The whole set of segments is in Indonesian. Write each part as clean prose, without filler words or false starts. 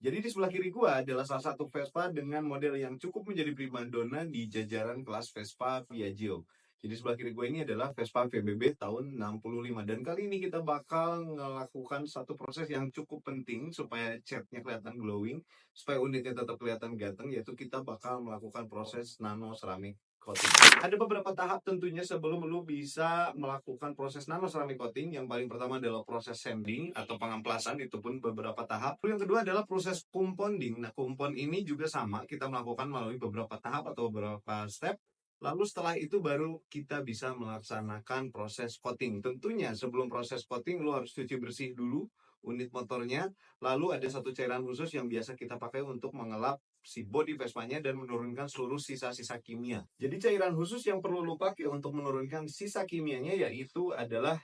Jadi di sebelah kiri gua adalah salah satu Vespa dengan model yang cukup menjadi primadona di jajaran kelas Vespa Piaggio. Jadi sebelah kiri gua ini adalah Vespa VBB tahun 65 dan kali ini kita bakal melakukan satu proses yang cukup penting supaya catnya kelihatan glowing, supaya unitnya tetap kelihatan ganteng, yaitu kita bakal melakukan proses nano ceramic coating. Ada beberapa tahap tentunya sebelum lu bisa melakukan proses nano ceramic coating. Yang paling pertama adalah proses sanding atau pengamplasan, itu pun beberapa tahap. Lalu yang kedua adalah proses compounding. Nah, compound ini juga sama, kita melakukan melalui beberapa tahap atau beberapa step. Lalu setelah itu baru kita bisa melaksanakan proses coating. Tentunya sebelum proses coating lu harus cuci bersih dulu unit motornya. Lalu ada satu cairan khusus yang biasa kita pakai untuk mengelap si body Vespanya dan menurunkan seluruh sisa-sisa kimia. Jadi cairan khusus yang perlu lu pakai untuk menurunkan sisa kimianya yaitu adalah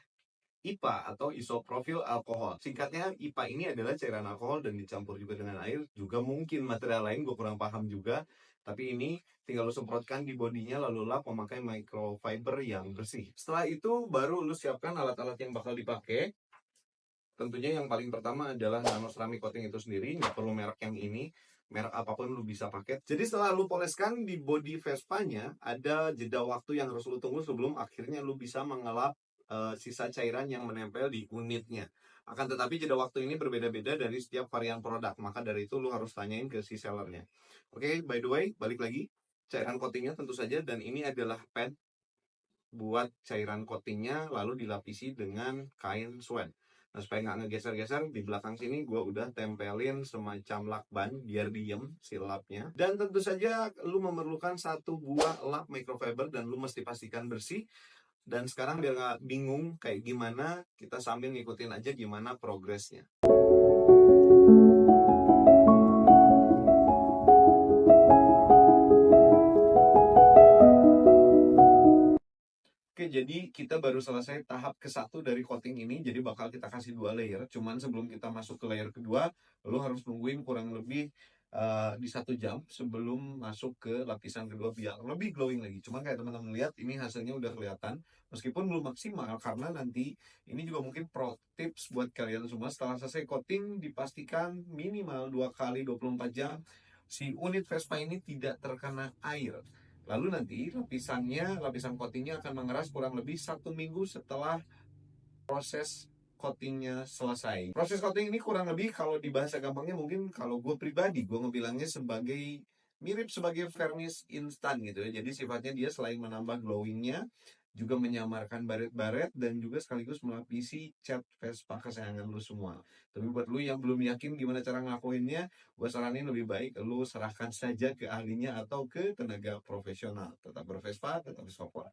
IPA atau isopropyl alkohol. Singkatnya, IPA ini adalah cairan alkohol dan dicampur juga dengan air. Juga mungkin material lain, gue kurang paham juga. Tapi ini tinggal lu semprotkan di bodinya lalu lap memakai microfiber yang bersih. Setelah itu baru lu siapkan alat-alat yang bakal dipakai. Tentunya yang paling pertama adalah nano ceramic coating itu sendiri. Nggak perlu merek yang ini, merek apapun lu bisa pakai. Jadi setelah lu poleskan di body Vespanya, ada jeda waktu yang harus lu tunggu sebelum akhirnya lu bisa mengelap sisa cairan yang menempel di unitnya. Akan tetapi jeda waktu ini berbeda-beda dari setiap varian produk. Maka dari itu lu harus tanyain ke si sellernya. Oke, by the way, balik lagi. Cairan coatingnya tentu saja, dan ini adalah pad buat cairan coatingnya, lalu dilapisi dengan kain sweat. Nah, supaya nggak ngegeser-geser, di belakang sini gue udah tempelin semacam lakban biar diem si lapnya. Dan tentu saja lu memerlukan satu buah lap microfiber dan lu mesti pastikan bersih. Dan sekarang biar nggak bingung kayak gimana, kita sambil ngikutin aja gimana progresnya. Oke, jadi kita baru selesai tahap ke-1 dari coating ini, jadi bakal kita kasih 2 layer. Cuman sebelum kita masuk ke layer kedua, lo harus nungguin kurang lebih di 1 jam sebelum masuk ke lapisan kedua biar lebih glowing lagi. Cuman kayak teman-teman lihat, ini hasilnya udah kelihatan. Meskipun belum maksimal, karena nanti ini juga mungkin pro tips buat kalian semua. Setelah selesai coating, dipastikan minimal 2 kali 24 jam si unit Vespa ini tidak terkena air. Lalu nanti lapisan coatingnya akan mengeras kurang lebih 1 minggu setelah proses coatingnya selesai. Proses coating ini kurang lebih kalau di bahasa gampangnya mungkin kalau gue pribadi, gue ngebilangnya sebagai mirip sebagai vernish instan gitu ya. Jadi sifatnya dia selain menambah glowingnya, juga menyamarkan baret-baret dan juga sekaligus melapisi cat Vespa kesayangan lu semua. Tapi buat lu yang belum yakin gimana cara ngelakuinnya, gue saranin lebih baik lu serahkan saja ke ahlinya atau ke tenaga profesional. Tetap bervespa, tetap Vespa.